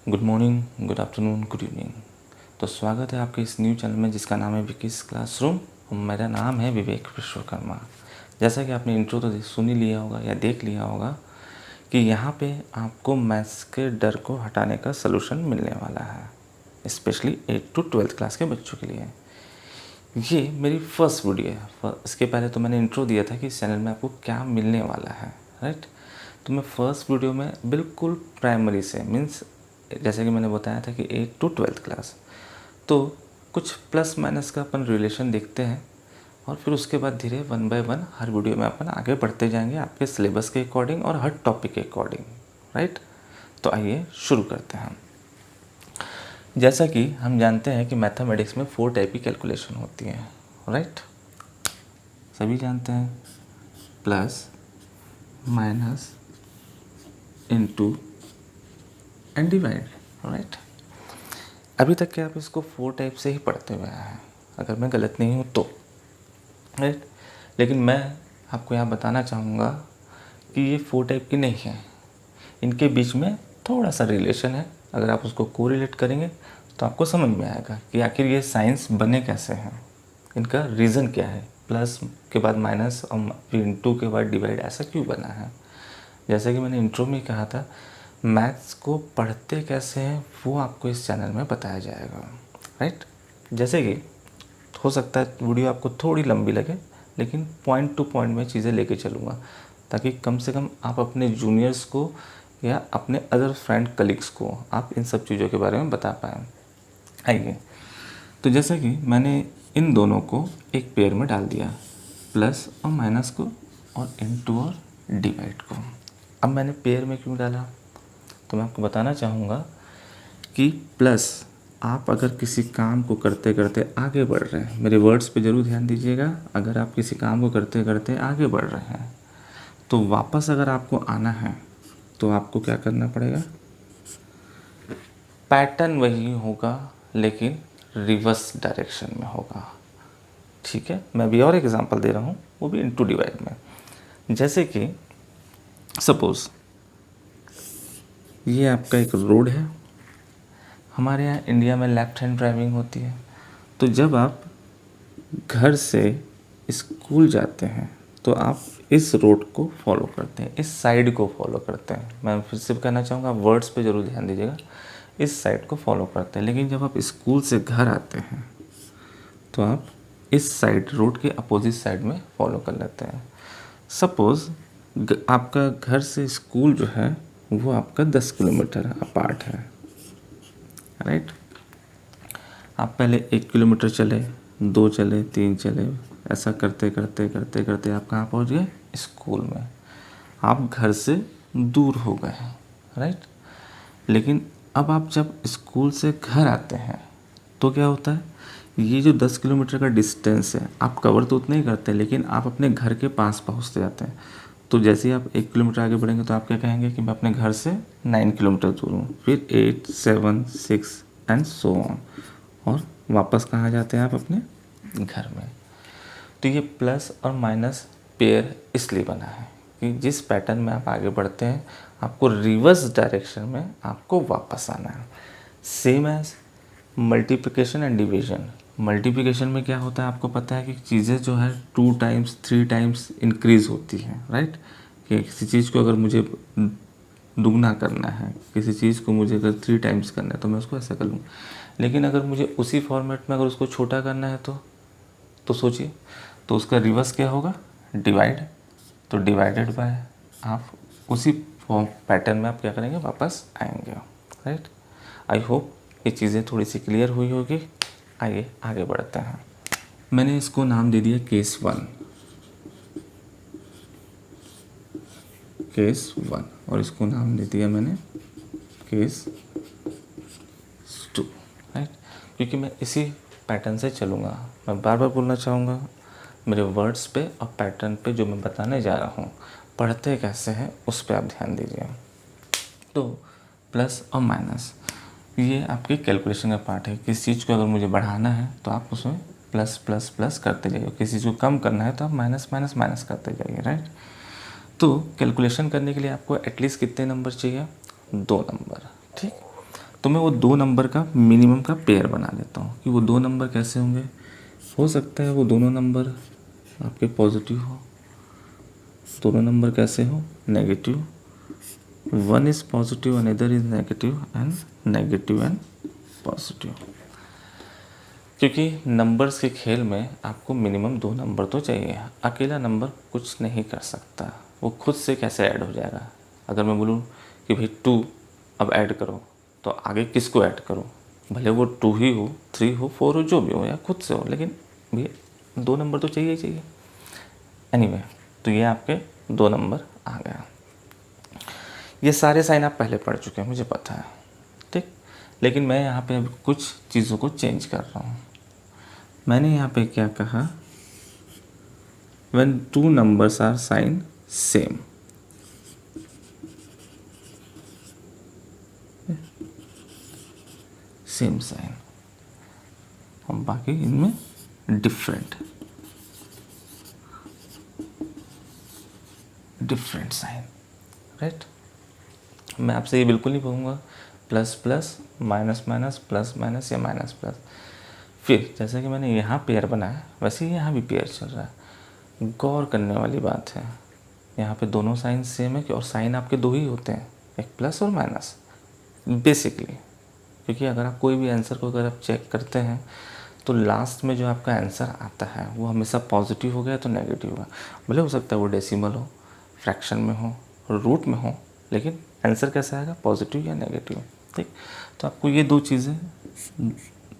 Good morning, good afternoon, good evening. तो स्वागत है आपके इस न्यू चैनल में जिसका नाम है विकीज क्लासरूम और मेरा नाम है विवेक विश्वकर्मा। जैसा कि आपने इंट्रो तो सुन ही लिया होगा या देख लिया होगा कि यहाँ पे आपको मैथ्स के डर को हटाने का सलूशन मिलने वाला है, स्पेशली 8 to 12th क्लास के बच्चों के लिए। ये मेरी फर्स्ट वीडियो है। इसके पहले तो मैंने इंट्रो दिया था कि इस चैनल में आपको क्या मिलने वाला है, राइट। तो मैं फर्स्ट वीडियो में बिल्कुल प्राइमरी से मीन्स जैसे कि मैंने बताया था कि 8 to 12th क्लास, तो कुछ प्लस माइनस का अपन रिलेशन देखते हैं और फिर उसके बाद धीरे 1 by 1 हर वीडियो में अपन आगे बढ़ते जाएंगे आपके सिलेबस के अकॉर्डिंग और हर टॉपिक के अकॉर्डिंग, राइट। तो आइए शुरू करते हैं हम। जैसा कि हम जानते हैं कि मैथमेटिक्स में 4 टाइप की कैलकुलेशन होती है, राइट। सभी जानते हैं, plus, minus, into and divide, right. अभी तक के आप इसको 4 टाइप से ही पढ़ते हुए आए हैं, अगर मैं गलत नहीं हूँ तो, राइट। लेकिन मैं आपको यहाँ बताना चाहूँगा कि ये 4 टाइप की नहीं है। इनके बीच में थोड़ा सा रिलेशन है। अगर आप उसको कोरिलेट करेंगे तो आपको समझ में आएगा कि आखिर ये साइंस बने कैसे हैं, इनका रीज़न क्या है। प्लस के बाद माइनस और फिर इनटू के बाद डिवाइड ऐसा क्यों बना है। जैसे कि मैंने इंट्रो में कहा था, मैथ्स को पढ़ते कैसे हैं वो आपको इस चैनल में बताया जाएगा, राइट। जैसे कि हो सकता है वीडियो आपको थोड़ी लंबी लगे, लेकिन पॉइंट टू पॉइंट में चीज़ें लेके चलूँगा ताकि कम से कम आप अपने जूनियर्स को या अपने अदर फ्रेंड कलीग्स को आप इन सब चीज़ों के बारे में बता पाएँ। आइए, तो जैसे कि मैंने इन दोनों को एक पेयर में डाल दिया, प्लस और माइनस को और इनटू और डिवाइड को। अब मैंने पेयर में क्यों डाला, तो मैं आपको बताना चाहूँगा कि प्लस आप अगर किसी काम को करते करते आगे बढ़ रहे हैं, मेरे वर्ड्स पे ज़रूर ध्यान दीजिएगा। अगर आप किसी काम को करते करते आगे बढ़ रहे हैं तो वापस अगर आपको आना है तो आपको क्या करना पड़ेगा, पैटर्न वही होगा लेकिन रिवर्स डायरेक्शन में होगा, ठीक है। मैं अभी और एग्जांपल दे रहा हूँ, वो भी इनटू डिवाइड में। जैसे कि सपोज़ ये आपका एक रोड है। हमारे यहाँ इंडिया में लेफ़्ट हैंड ड्राइविंग होती है। तो जब आप घर से स्कूल जाते हैं तो आप इस रोड को फॉलो करते हैं, इस साइड को फॉलो करते हैं। मैं फिर से कहना चाहूँगा, वर्ड्स पे ज़रूर ध्यान दीजिएगा, इस साइड को फॉलो करते हैं। लेकिन जब आप स्कूल से घर आते हैं तो आप इस साइड, रोड के अपोजिट साइड में फॉलो कर लेते हैं। सपोज़ आपका घर से स्कूल जो है वो आपका 10 किलोमीटर अपार्ट है, राइट। आप पहले 1 किलोमीटर चले, 2 चले, 3 चले, ऐसा करते करते करते करते आप कहाँ पहुँच गए, स्कूल में। आप घर से दूर हो गए, राइट। लेकिन अब आप जब स्कूल से घर आते हैं तो क्या होता है, ये जो 10 किलोमीटर का डिस्टेंस है आप कवर तो उतना ही करते हैं, लेकिन आप अपने घर के पास पहुँचते जाते हैं। तो जैसे ही आप 1 किलोमीटर आगे बढ़ेंगे तो आप क्या कहेंगे कि मैं अपने घर से 9 किलोमीटर दूर हूँ, फिर 8, 7, 6 एंड सो ऑन, और वापस कहाँ जाते हैं आप, अपने घर में। तो ये प्लस और माइनस पेयर इसलिए बना है कि जिस पैटर्न में आप आगे बढ़ते हैं आपको रिवर्स डायरेक्शन में आपको वापस आना है। Same as multiplication and division. Multiplication में क्या होता है, आपको पता है कि चीज़ें जो है 2 टाइम्स 3 टाइम्स इंक्रीज़ होती हैं, राइट। कि किसी चीज़ को अगर मुझे दुगना करना है, किसी चीज़ को मुझे अगर 3 टाइम्स करना है तो मैं उसको ऐसा कर लूँ। लेकिन अगर मुझे उसी फॉर्मेट में अगर उसको छोटा करना है तो सोचिए, तो उसका रिवर्स क्या होगा, डिवाइड। तो डिवाइडेड बाय, आप उसी फॉर्म पैटर्न में आप क्या करेंगे, वापस आएंगे, राइट। आई होप ये चीज़ें थोड़ी सी क्लियर हुई होगी। आइए आगे बढ़ते हैं। मैंने इसको नाम दे दिया केस 1, केस 1, और इसको नाम दे दिया मैंने केस 2, राइट। क्योंकि मैं इसी पैटर्न से चलूँगा। मैं बार बार बोलना चाहूँगा, मेरे वर्ड्स पे और पैटर्न पे जो मैं बताने जा रहा हूँ, पढ़ते कैसे हैं उस पर आप ध्यान दीजिए। तो प्लस और माइनस ये आपके कैलकुलेशन का पार्ट है। किसी चीज़ को अगर मुझे बढ़ाना है तो आप उसमें प्लस प्लस प्लस करते जाइए, किसी चीज़ को कम करना है तो आप माइनस माइनस माइनस करते जाइए, राइट। तो कैलकुलेशन करने के लिए आपको एटलीस्ट कितने नंबर चाहिए, 2 नंबर, ठीक। तो मैं वो दो नंबर का मिनिमम का पेयर बना लेता हूँ कि वो दो नंबर कैसे होंगे। हो सकता है वो दोनों नंबर आपके पॉजिटिव हो, दोनों नंबर कैसे हो, negative, one is positive another is negative and positive. क्योंकि नंबर्स के खेल में आपको मिनिमम दो नंबर तो चाहिए। अकेला नंबर कुछ नहीं कर सकता, वो खुद से कैसे ऐड हो जाएगा। अगर मैं बोलूँ कि भाई 2 अब ऐड करो, तो आगे किसको ऐड करूँ, भले वो 2 ही हो, 3 हो, 4 हो, जो भी हो, या खुद से हो, लेकिन भैया दो नंबर तो चाहिए ही चाहिए। एनीवे, तो ये आपके दो नंबर आ गया। ये सारे साइन आप पहले पढ़ चुके हैं, मुझे पता है, ठीक। लेकिन मैं यहाँ पे अभी कुछ चीज़ों को चेंज कर रहा हूँ। मैंने यहाँ पे क्या कहा, when two numbers are sign same, same sign, और बाकी इनमें डिफरेंट साइन, राइट। मैं आपसे ये बिल्कुल नहीं कहूँगा plus plus, minus minus, plus minus या माइनस प्लस। फिर जैसे कि मैंने यहाँ पेयर बनाया, वैसे ही यहाँ भी पेयर चल रहा है। गौर करने वाली बात है, यहाँ पे दोनों साइन सेम है कि, और साइन आपके दो ही होते हैं, एक प्लस और माइनस बेसिकली। क्योंकि अगर आप कोई भी आंसर को अगर आप चेक करते हैं तो लास्ट में जो आपका आंसर आता है वो हमेशा पॉजिटिव हो गया तो नेगेटिव होगा। भले हो सकता है वो डेसिमल हो, फ्रैक्शन में हो, रूट में हो, लेकिन आंसर कैसा आएगा, पॉजिटिव या नेगेटिव, ठीक। तो आपको ये दो चीज़ें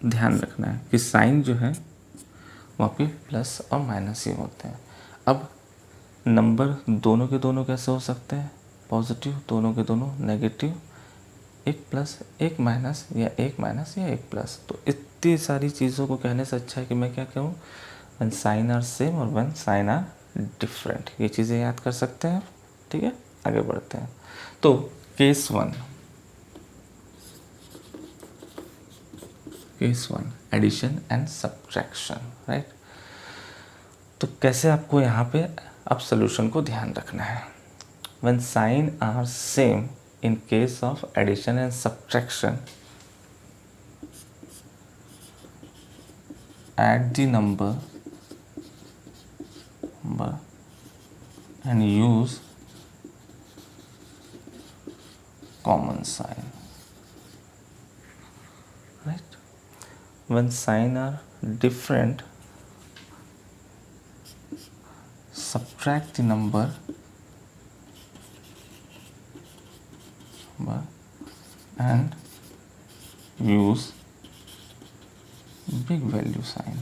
ध्यान रखना है कि साइन जो है वो आपके प्लस और माइनस ही होते हैं। अब नंबर दोनों के दोनों कैसे हो सकते हैं, पॉजिटिव, दोनों के दोनों नेगेटिव, एक प्लस एक माइनस, या एक माइनस या एक प्लस। तो इतनी सारी चीज़ों को कहने से अच्छा है कि मैं क्या कहूँ, वन साइन आर सेम और वन साइन आर डिफरेंट। ये चीज़ें याद कर सकते हैं, ठीक है। आगे बढ़ते हैं। तो case one addition and subtraction, right. तो कैसे आपको यहाँ पे अब सोल्यूशन को ध्यान रखना है। When sign are same in case of addition and subtraction, add the number and use common sign, right. When sign are different, subtract the number and use big value sign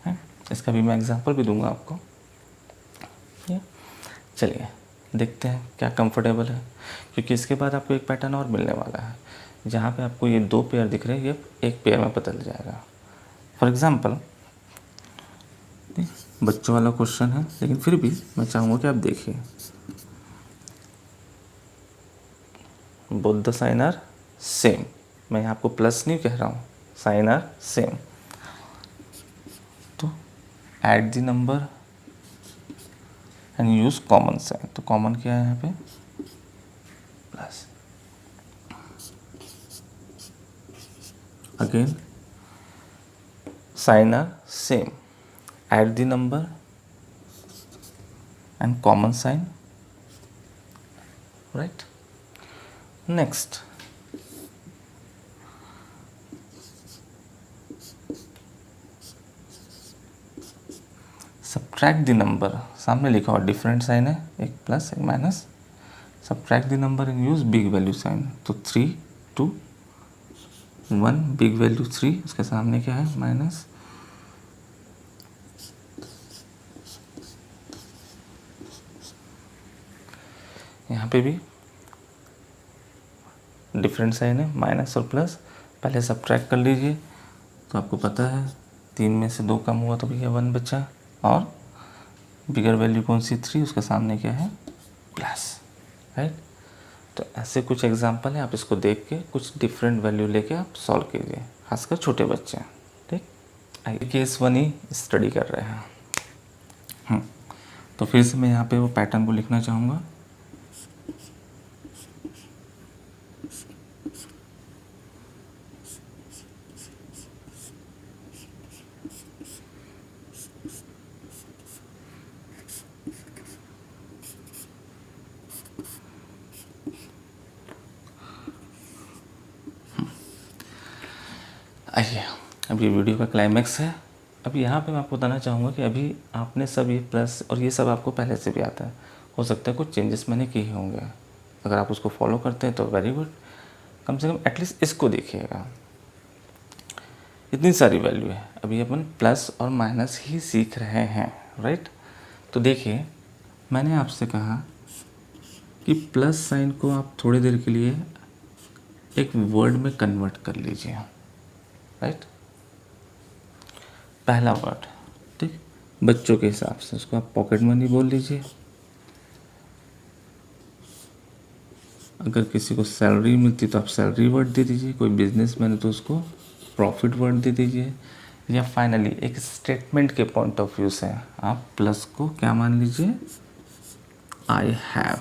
है। इसका भी मैं example भी दूंगा आपको। चलिए देखते हैं क्या कंफर्टेबल है, क्योंकि इसके बाद आपको एक पैटर्न और मिलने वाला है जहाँ पे आपको ये दो पेयर दिख रहे हैं, ये एक पेयर में बदल जाएगा। फॉर एग्जांपल बच्चों वाला क्वेश्चन है, लेकिन फिर भी मैं चाहूँगा कि आप देखिए। Both the sign are same, मैं आपको प्लस नहीं कह रहा हूँ, साइन आर सेम। तो add the number and use common sign. तो कॉमन क्या है यहाँ पे, plus. Again sign are same, add the number and common sign, right. Next subtract the number, सामने लिखा हुआ डिफरेंट साइन है, एक प्लस एक minus. Subtract the number and use big value sign. तो 3 2 1, बिग वैल्यू 3, उसके सामने क्या है, माइनस। यहाँ पे भी डिफरेंट साइन है, माइनस और प्लस। पहले सब्ट्रैक्ट कर लीजिए, तो आपको पता है 3 में से 2 कम हुआ तो भैया 1 बचा, और बिगर वैल्यू कौन सी, 3, उसके सामने क्या है, प्लस, राइट। तो ऐसे कुछ एग्जांपल हैं, आप इसको देख के कुछ डिफरेंट वैल्यू लेके आप सॉल्व कीजिए, खासकर छोटे बच्चे, ठीक। आइए केस 1 ही स्टडी कर रहे हैं। तो फिर से मैं यहाँ पे वो पैटर्न को लिखना चाहूँगा। आइए, अब ये वीडियो का क्लाइमैक्स है। अब यहाँ पे मैं आपको बताना चाहूँगा कि अभी आपने सब ये प्लस और ये सब आपको पहले से भी आता है। हो सकता है कुछ चेंजेस मैंने किए होंगे, अगर आप उसको फॉलो करते हैं तो वेरी गुड। कम से कम एटलीस्ट इसको देखिएगा, इतनी सारी वैल्यू है। अभी अपन प्लस और माइनस ही सीख रहे हैं, राइट। तो देखिए, मैंने आपसे कहा कि प्लस साइन को आप थोड़ी देर के लिए एक वर्ड में कन्वर्ट कर लीजिए, राइट। पहला वर्ड, ठीक, बच्चों के हिसाब से उसको आप पॉकेट मनी बोल लीजिए। अगर किसी को सैलरी मिलती तो आप सैलरी वर्ड दे दीजिए, कोई बिजनेसमैन है तो उसको प्रॉफिट वर्ड दे दीजिए, या फाइनली एक स्टेटमेंट के पॉइंट ऑफ व्यू से आप प्लस को क्या मान लीजिए, आई हैव,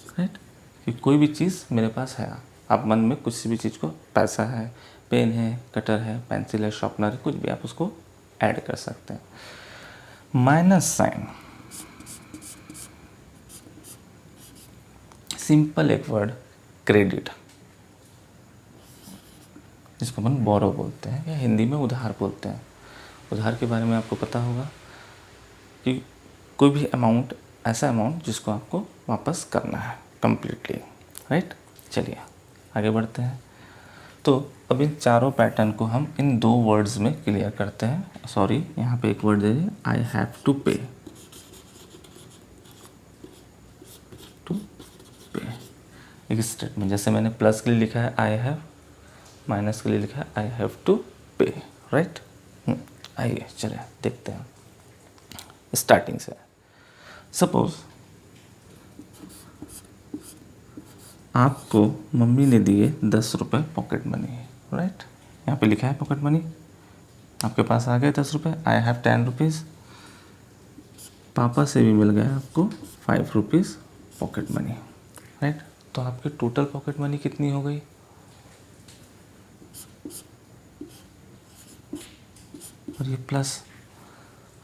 राइट। कि कोई भी चीज़ मेरे पास है, आप मन में कुछ भी चीज़ को, पैसा है, पेन है, कटर है, पेंसिल है, शार्पनर है, कुछ भी आप उसको ऐड कर सकते हैं। माइनस साइन, सिंपल एक वर्ड क्रेडिट, जिसको अपन बोरो बोलते हैं या हिंदी में उधार बोलते हैं। उधार के बारे में आपको पता होगा कि कोई भी अमाउंट, ऐसा अमाउंट जिसको आपको वापस करना है कंप्लीटली, राइट। चलिए आगे बढ़ते हैं। तो अब इन चारों पैटर्न को हम इन दो वर्ड्स में क्लियर करते हैं। सॉरी, यहाँ पे एक वर्ड दे दीजिए, आई हैव टू पे, टू पे। एक स्टेटमेंट, जैसे मैंने प्लस के लिए लिखा है आई हैव, माइनस के लिए लिखा है आई हैव टू पे, राइट। आइए चलिए देखते हैं स्टार्टिंग से। सपोज आपको मम्मी ने दिए 10 रुपये पॉकेट मनी, राइट। यहाँ पे लिखा है पॉकेट मनी, आपके पास आ गए 10 रुपये, आई हैव 10 रुपीज़। पापा से भी मिल गया आपको 5 रुपीज़ पॉकेट मनी, राइट। तो आपकी टोटल पॉकेट मनी कितनी हो गई, और ये प्लस।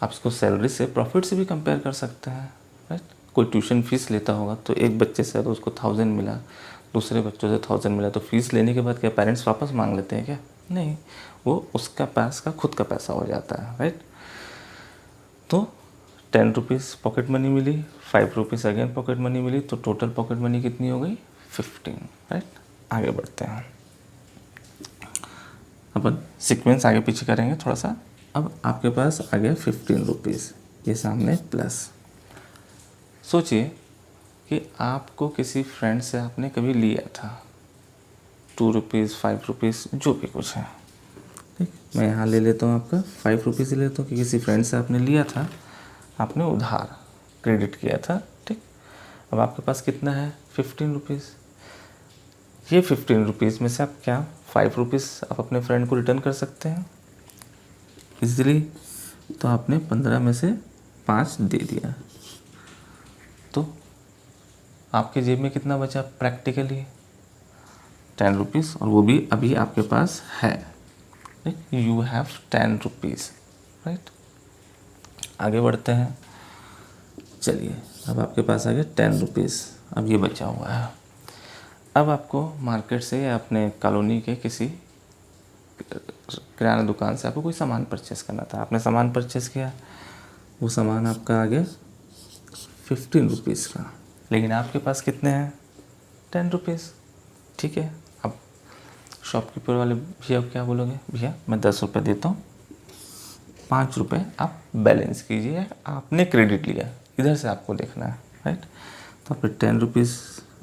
आप इसको सैलरी से, प्रॉफिट से भी कंपेयर कर सकते हैं, राइट। कोई ट्यूशन फीस लेता होगा तो एक बच्चे से तो उसको 1000 मिला, दूसरे बच्चों से 1000 मिला, तो फीस लेने के बाद क्या पेरेंट्स वापस मांग लेते हैं क्या? नहीं, वो उसका पास का खुद का पैसा हो जाता है, राइट। तो 10 रुपीज़ पॉकेट मनी मिली, 5 रुपीज़ अगेन पॉकेट मनी मिली, तो टोटल पॉकेट मनी कितनी हो गई, 15, राइट। आगे बढ़ते हैं, अपन सीक्वेंस आगे पीछे करेंगे थोड़ा सा। अब आपके पास आ गया 15 रुपीज़, ये सामने प्लस। सोचिए कि आपको किसी फ्रेंड से आपने कभी लिया था 2 रुपीज़, 5 रुपीज़, जो भी कुछ है, ठीक। मैं यहाँ ले लेता हूँ आपका 5 रुपीज़ ले लेता हूँ कि किसी फ्रेंड से आपने लिया था, आपने उधार क्रेडिट किया था, ठीक। अब आपके पास कितना है, 15 रुपीज़। ये 15 रुपीज़ में से आप क्या 5 रुपीज़ आप अपने फ्रेंड को रिटर्न कर सकते हैं इजीली, तो आपने 15 में से 5 दे दिया, तो आपके जेब में कितना बचा प्रैक्टिकली, 10 रुपीज़, और वो भी अभी आपके पास है, right. You have 10 rupees, right. आगे बढ़ते हैं, चलिए अब आपके पास आ गया 10 रुपीज़, अब ये बचा हुआ है। अब आपको मार्केट से या अपने कॉलोनी के किसी किराना दुकान से आपको कोई सामान परचेस करना था, आपने सामान परचेस किया, वो सामान आपका आ गया 15 रुपीज़ का, लेकिन आपके पास कितने हैं, 10 रुपीज़, ठीक है। अब शॉपकीपर वाले भैया को क्या बोलोगे, भैया मैं 10 रुपये देता हूँ, 5 रुपये आप बैलेंस कीजिए, आपने क्रेडिट लिया, इधर से आपको देखना है, राइट। तो आपने 10 रुपीज़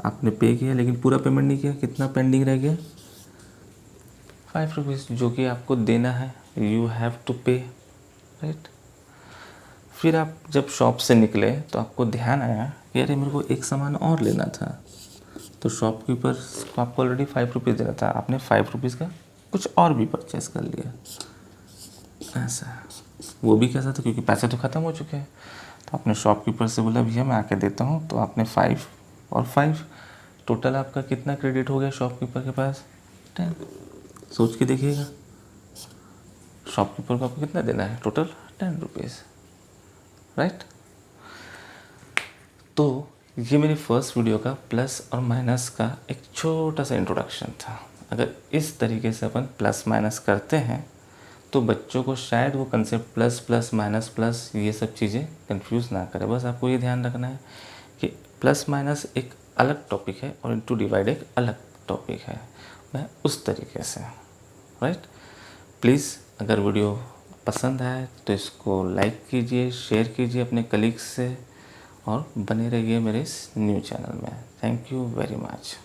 आपने पे किया, लेकिन पूरा पेमेंट नहीं किया, कितना पेंडिंग रह गया, 5 रुपीज़, जो कि आपको देना है, यू हैव टू पे, राइट। फिर आप जब शॉप से निकले तो आपको ध्यान आया कि अरे मेरे को एक सामान और लेना था, तो शॉपकीपर को आपको ऑलरेडी 5 रुपीज़ देना था, आपने 5 रुपीज़ का कुछ और भी परचेस कर लिया, ऐसा। वो भी कैसा था, क्योंकि पैसे तो ख़त्म हो चुके हैं, तो आपने शॉपकीपर से बोला भैया मैं आके देता हूँ, तो आपने 5 और 5, टोटल आपका कितना क्रेडिट हो गया शॉपकीपर के पास, 10। सोच के देखिएगा, शॉपकीपर को आपको कितना देना है, टोटल 10 रुपीज़, राइट। तो ये मेरी फर्स्ट वीडियो का प्लस और माइनस का एक छोटा सा इंट्रोडक्शन था। अगर इस तरीके से अपन प्लस माइनस करते हैं तो बच्चों को शायद वो concept plus plus minus plus ये सब चीज़ें कंफ्यूज ना करें। बस आपको ये ध्यान रखना है कि प्लस माइनस एक अलग टॉपिक है और इनटू डिवाइड एक अलग टॉपिक है, वह उस तरीके से, राइट। प्लीज़ अगर वीडियो पसंद आए तो इसको लाइक कीजिए, शेयर कीजिए अपने कलीग्स से और बने रहिए मेरे इस न्यू चैनल में। Thank you very much.